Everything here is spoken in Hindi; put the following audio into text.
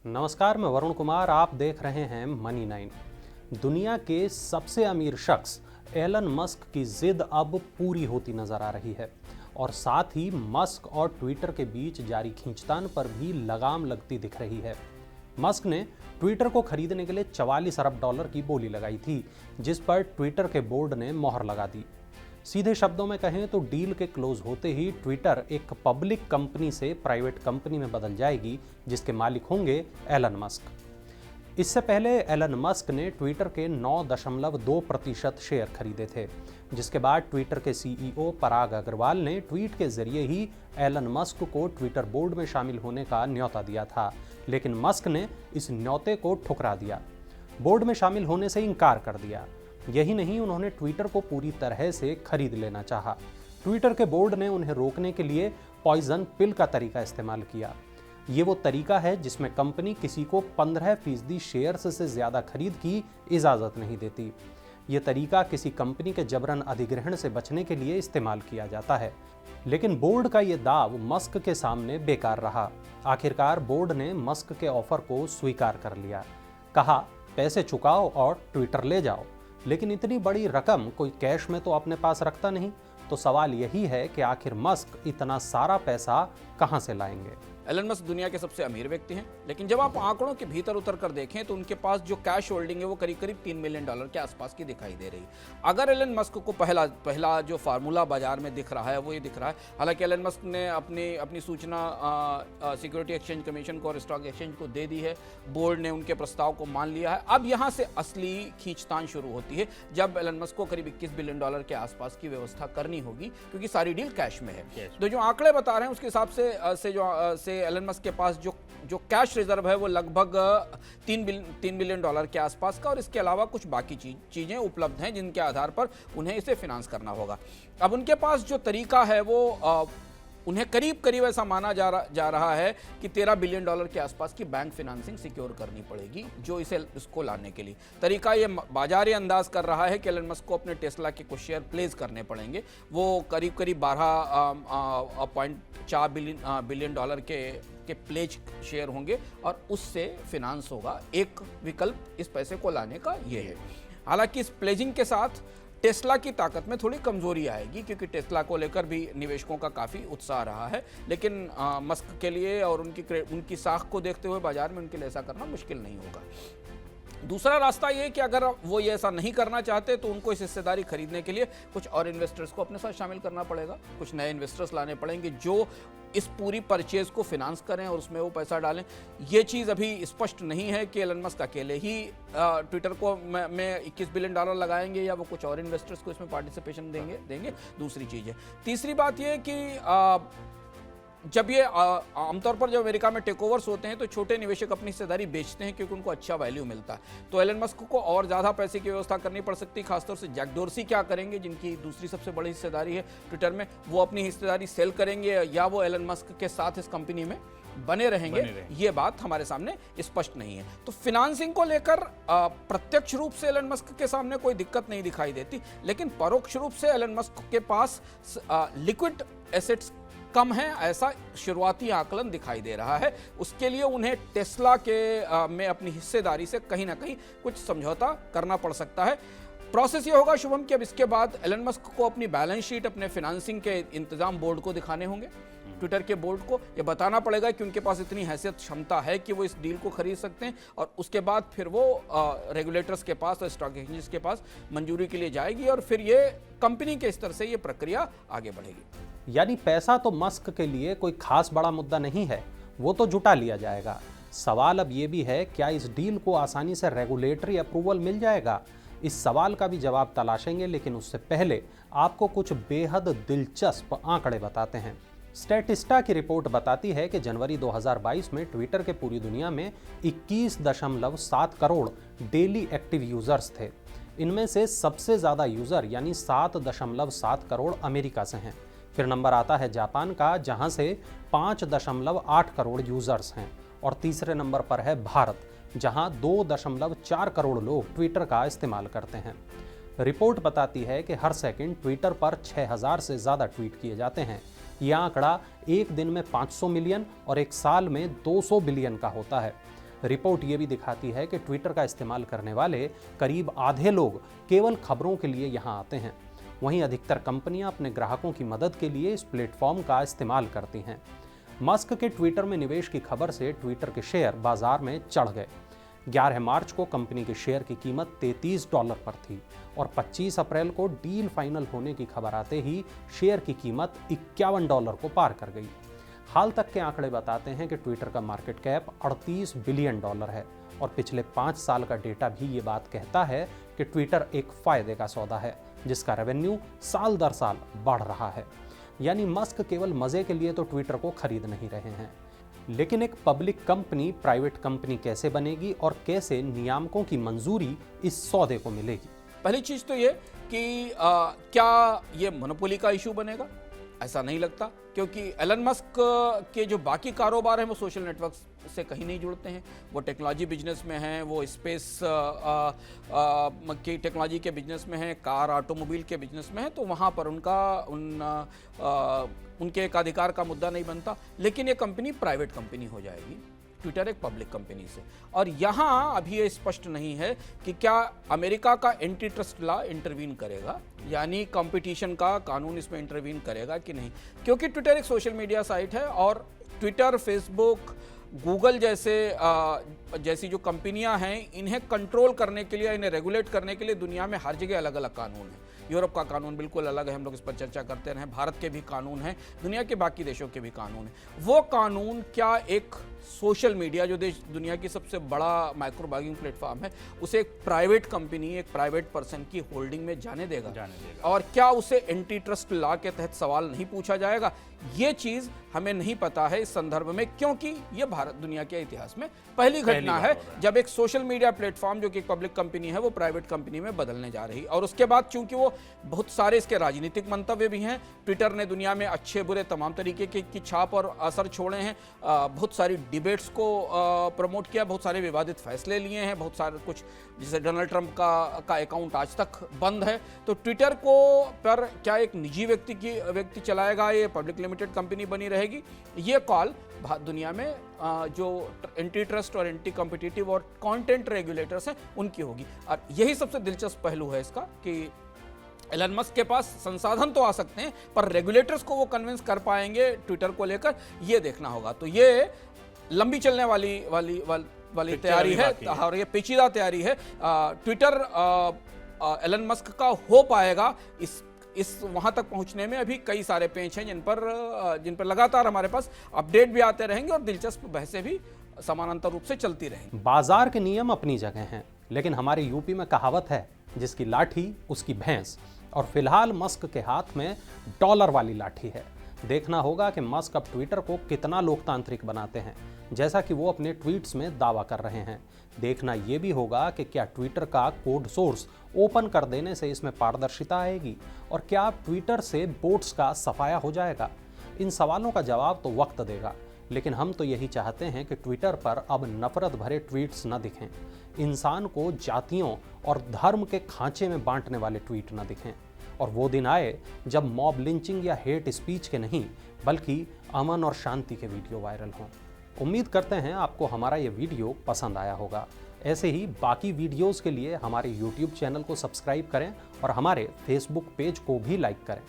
नमस्कार, मैं वरुण कुमार। आप देख रहे हैं मनी 9। दुनिया के सबसे अमीर शख्स एलन मस्क की जिद अब पूरी होती नजर आ रही है और साथ ही मस्क और ट्विटर के बीच जारी खींचतान पर भी लगाम लगती दिख रही है। मस्क ने ट्विटर को खरीदने के लिए 44 अरब डॉलर की बोली लगाई थी, जिस पर ट्विटर के बोर्ड ने मोहर लगा दी। सीधे शब्दों में कहें तो डील के क्लोज होते ही ट्विटर एक पब्लिक कंपनी से प्राइवेट कंपनी में बदल जाएगी, जिसके मालिक होंगे एलन मस्क। इससे पहले एलन मस्क ने ट्विटर के 9.2% शेयर खरीदे थे, जिसके बाद ट्विटर के सीईओ पराग अग्रवाल ने ट्वीट के जरिए ही एलन मस्क को ट्विटर बोर्ड में शामिल होने का न्योता दिया था, लेकिन मस्क ने इस न्योते को ठुकरा दिया। बोर्ड में शामिल होने से इनकार कर दिया। यही नहीं, उन्होंने ट्विटर को पूरी तरह से खरीद लेना चाहा। ट्विटर के बोर्ड ने उन्हें रोकने के लिए पॉइजन पिल का तरीका इस्तेमाल किया। ये वो तरीका है जिसमें कंपनी किसी को 15% शेयर्स से ज्यादा खरीद की इजाजत नहीं देती। ये तरीका किसी कंपनी के जबरन अधिग्रहण से बचने के लिए इस्तेमाल किया जाता है, लेकिन बोर्ड का ये दाव मस्क के सामने बेकार रहा। आखिरकार बोर्ड ने मस्क के ऑफर को स्वीकार कर लिया। कहा, पैसे चुकाओ और ट्विटर ले जाओ। लेकिन इतनी बड़ी रकम कोई कैश में तो अपने पास रखता नहीं। तो सवाल यही है कि आखिर मस्क इतना सारा पैसा कहां से लाएंगे। एलन मस्क दुनिया के सबसे अमीर व्यक्ति हैं, लेकिन जब आप आंकड़ों के भीतर उतर कर देखें तो उनके पास जो कैश होल्डिंग है वो करीब करीब $3 मिलियन के आसपास की दिखाई दे रही है। अगर एलन मस्क को पहला जो फार्मूला बाजार में दिख रहा है वो ये दिख रहा है। हालांकि एलन मस्क ने अपनी सूचना सिक्योरिटी एक्सचेंज कमीशन को और स्टॉक एक्सचेंज को दे दी है। बोर्ड ने उनके प्रस्ताव को मान लिया है। अब यहाँ से असली खींचतान शुरू होती है, जब एलन मस्क को करीब $21 बिलियन के आसपास की व्यवस्था करनी होगी, क्योंकि सारी डील कैश में है। तो जो आंकड़े बता रहे हैं उसके हिसाब से एलन मस्क के पास जो कैश रिजर्व है वो लगभग $3 बिलियन के आसपास का, और इसके अलावा कुछ बाकी चीजें उपलब्ध हैं जिनके आधार पर उन्हें इसे फिनांस करना होगा। अब उनके पास जो तरीका है वो उन्हें करीब करीब ऐसा माना जा रहा है कि $13 बिलियन के आसपास की बैंक फाइनेंसिंग सिक्योर करनी पड़ेगी, जो इसको लाने के लिए तरीका ये बाजार अंदाज कर रहा है कि एलन मस्क को अपने टेस्ला के कुछ शेयर प्लेस करने पड़ेंगे। वो करीब करीब 12.4 बिलियन के प्लेज शेयर होंगे और उससे फिनांस होगा। एक विकल्प इस पैसे को लाने का ये है। हालांकि इस प्लेजिंग के साथ टेस्ला की ताकत में थोड़ी कमजोरी आएगी, क्योंकि टेस्ला को लेकर भी निवेशकों का काफ़ी उत्साह रहा है, लेकिन मस्क के लिए और उनकी साख को देखते हुए बाजार में उनके लिए ऐसा करना मुश्किल नहीं होगा। दूसरा रास्ता ये कि अगर वो ये ऐसा नहीं करना चाहते तो उनको इस हिस्सेदारी खरीदने के लिए कुछ और इन्वेस्टर्स को अपने साथ शामिल करना पड़ेगा। कुछ नए इन्वेस्टर्स लाने पड़ेंगे जो इस पूरी परचेज को फिनांस करें और उसमें वो पैसा डालें। ये चीज़ अभी स्पष्ट नहीं है कि एलन मस्क अकेले ही ट्विटर को में $21 बिलियन लगाएंगे या वो कुछ और इन्वेस्टर्स को इसमें पार्टिसिपेशन देंगे। दूसरी चीज़ है। तीसरी बात ये कि जब ये आमतौर पर जब अमेरिका में टेक ओवर्स होते हैं तो छोटे निवेशक अपनी हिस्सेदारी बेचते हैं, क्योंकि उनको अच्छा वैल्यू मिलता है। तो एलन मस्क को और ज़्यादा पैसे की व्यवस्था करनी पड़ सकती है। खासतौर से जैक डोर्सी क्या करेंगे, जिनकी दूसरी सबसे बड़ी हिस्सेदारी है ट्विटर में, वो अपनी हिस्सेदारी सेल करेंगे या वो एलन मस्क के साथ इस कंपनी में बने रहेंगे। ये बात हमारे सामने स्पष्ट नहीं है। तो फिनांसिंग को लेकर प्रत्यक्ष रूप से एलन मस्क के सामने कोई दिक्कत नहीं दिखाई देती, लेकिन परोक्ष रूप से एलन मस्क के पास लिक्विड एसेट्स कम है, ऐसा शुरुआती आकलन दिखाई दे रहा है। उसके लिए उन्हें टेस्ला में अपनी हिस्सेदारी से कहीं ना कहीं कुछ समझौता करना पड़ सकता है। प्रोसेस ये होगा शुभम कि अब इसके बाद एलन मस्क को अपनी बैलेंस शीट अपने फाइनेंसिंग के इंतजाम बोर्ड को दिखाने होंगे। ट्विटर के बोर्ड को ये बताना पड़ेगा कि उनके पास इतनी हैसियत क्षमता है कि वो इस डील को खरीद सकते हैं, और उसके बाद फिर वो रेगुलेटर्स के पास और स्टॉक एक्सचेंज के पास मंजूरी के लिए जाएगी, और फिर ये कंपनी के स्तर से ये प्रक्रिया आगे बढ़ेगी। यानी पैसा तो मस्क के लिए कोई खास बड़ा मुद्दा नहीं है, वो तो जुटा लिया जाएगा। सवाल अब ये भी है, क्या इस डील को आसानी से रेगुलेटरी अप्रूवल मिल जाएगा? इस सवाल का भी जवाब तलाशेंगे, लेकिन उससे पहले आपको कुछ बेहद दिलचस्प आंकड़े बताते हैं। स्टैटिस्टा की रिपोर्ट बताती है कि जनवरी 2022 में ट्विटर के पूरी दुनिया में 21.7 करोड़ डेली एक्टिव यूजर्स थे। इनमें से सबसे ज़्यादा यूज़र यानी 7.7 करोड़ अमेरिका से हैं। फिर नंबर आता है जापान का, जहां से 5.8 करोड़ यूजर्स हैं, और तीसरे नंबर पर है भारत, जहां 2.4 करोड़ लोग ट्विटर का इस्तेमाल करते हैं। रिपोर्ट बताती है कि हर सेकंड ट्विटर पर 6000 से ज़्यादा ट्वीट किए जाते हैं। यह आंकड़ा एक दिन में 500 मिलियन और एक साल में 200 बिलियन का होता है। रिपोर्ट ये भी दिखाती है कि ट्विटर का इस्तेमाल करने वाले करीब आधे लोग केवल खबरों के लिए यहाँ आते हैं। वहीं अधिकतर कंपनियां अपने ग्राहकों की मदद के लिए इस प्लेटफॉर्म का इस्तेमाल करती हैं। मस्क के ट्विटर में निवेश की खबर से ट्विटर के शेयर बाजार में चढ़ गए। 11 मार्च को कंपनी के शेयर की कीमत $33 पर थी और 25 अप्रैल को डील फाइनल होने की खबर आते ही शेयर की कीमत $51 को पार कर गई। हाल तक के आंकड़े बताते हैं कि ट्विटर का मार्केट कैप $38 बिलियन है और पिछले 5 साल का डेटा भी ये बात कहता है कि ट्विटर एक फायदे का सौदा है जिसका रेवेन्यू साल दर साल बढ़ रहा है। यानी मस्क केवल मजे के लिए तो ट्विटर को खरीद नहीं रहे हैं। लेकिन एक पब्लिक कंपनी प्राइवेट कंपनी कैसे बनेगी और कैसे नियामकों की मंजूरी इस सौदे को मिलेगी? पहली चीज तो ये कि क्या ये मोनोपोली का इशू बनेगा? ऐसा नहीं लगता, क्योंकि एलन मस्क के जो बाकी कारोबार हैं वो सोशल नेटवर्क से कहीं नहीं जुड़ते हैं। वो टेक्नोलॉजी बिजनेस में हैं, वो स्पेस की टेक्नोलॉजी के बिजनेस में हैं, कार ऑटोमोबाइल के बिजनेस में हैं, तो वहाँ पर उनके एक अधिकार का मुद्दा नहीं बनता। लेकिन ये कंपनी प्राइवेट कंपनी हो जाएगी, ट्विटर एक पब्लिक कंपनी से। और यहाँ अभी ये स्पष्ट नहीं है कि क्या अमेरिका का एंटी ट्रस्ट लॉ इंटरवीन करेगा, यानी कंपटीशन का कानून इसमें इंटरवीन करेगा कि नहीं, क्योंकि ट्विटर एक सोशल मीडिया साइट है और ट्विटर, फेसबुक, गूगल जैसी जो कंपनियां हैं, इन्हें कंट्रोल करने के लिए, इन्हें रेगुलेट करने के लिए दुनिया में हर जगह अलग अलग कानून हैं। यूरोप का कानून बिल्कुल अलग है, हम लोग इस पर चर्चा करते रहे। भारत के भी कानून हैं, दुनिया के बाकी देशों के भी कानून हैं। वो कानून क्या एक सोशल मीडिया, जो देश दुनिया की सबसे बड़ा माइक्रो ब्लॉगिंग प्लेटफॉर्म है, उसे एक प्राइवेट कंपनी, एक प्राइवेट पर्सन की होल्डिंग में जाने देगा? और क्या उसे एंटी ट्रस्ट लॉ के तहत सवाल नहीं पूछा जाएगा? ये चीज हमें नहीं पता है इस संदर्भ में, क्योंकि ये भारत दुनिया के इतिहास में पहली घटना है जब एक सोशल मीडिया प्लेटफॉर्म जो कि एक पब्लिक कंपनी है वो प्राइवेट कंपनी में बदलने जा रही। और उसके बाद चूंकि वो बहुत सारे इसके राजनीतिक मंतव्य भी हैं, ट्विटर ने दुनिया में अच्छे बुरे तमाम तरीके की छाप और असर छोड़े हैं, बहुत सारी डिबेट्स को प्रमोट किया, बहुत सारे विवादित फैसले लिए हैं, बहुत सारे कुछ, जैसे डोनाल्ड ट्रंप का अकाउंट आज तक बंद है। तो ट्विटर को पर क्या एक निजी व्यक्ति चलाएगा, ये पब्लिक लिमिटेड कंपनी बनी रहेगी? ये कॉल दुनिया में जो एंटी ट्रस्ट और एंटी कॉम्पिटिटिव और कंटेंट रेगुलेटर्स हैं उनकी होगी। और यही सबसे दिलचस्प पहलू है इसका कि एलन मस्क के पास संसाधन तो आ सकते हैं, पर रेगुलेटर्स को वो कन्विंस कर पाएंगे ट्विटर को लेकर, ये देखना होगा। तो ये लंबी चलने वाली तैयारी है और ये पेचीदा तैयारी है। ट्विटर एलन मस्क का हो पाएगा इस वहां तक पहुंचने में अभी कई सारे पेंच हैं जिन पर लगातार हमारे पास अपडेट भी आते रहेंगे और दिलचस्प बहसें भी समानांतर रूप से चलती रहेंगी। बाजार के नियम अपनी जगह हैं, लेकिन हमारे यूपी में कहावत है, जिसकी लाठी उसकी भैंस। और फिलहाल मस्क के हाथ में डॉलर वाली लाठी है। देखना होगा कि मस्क अब ट्विटर को कितना लोकतांत्रिक बनाते हैं, जैसा कि वो अपने ट्वीट्स में दावा कर रहे हैं। देखना यह भी होगा कि क्या ट्विटर का कोड सोर्स ओपन कर देने से इसमें पारदर्शिता आएगी और क्या ट्विटर से बोट्स का सफाया हो जाएगा। इन सवालों का जवाब तो वक्त देगा, लेकिन हम तो यही चाहते हैं कि ट्विटर पर अब नफरत भरे ट्वीट्स न दिखें, इंसान को जातियों और धर्म के खांचे में बांटने वाले ट्वीट न दिखें, और वो दिन आए जब मॉब लिंचिंग या हेट स्पीच के नहीं बल्कि अमन और शांति के वीडियो वायरल हों। उम्मीद करते हैं आपको हमारा ये वीडियो पसंद आया होगा। ऐसे ही बाकी वीडियोस के लिए हमारे YouTube चैनल को सब्सक्राइब करें और हमारे Facebook पेज को भी लाइक करें।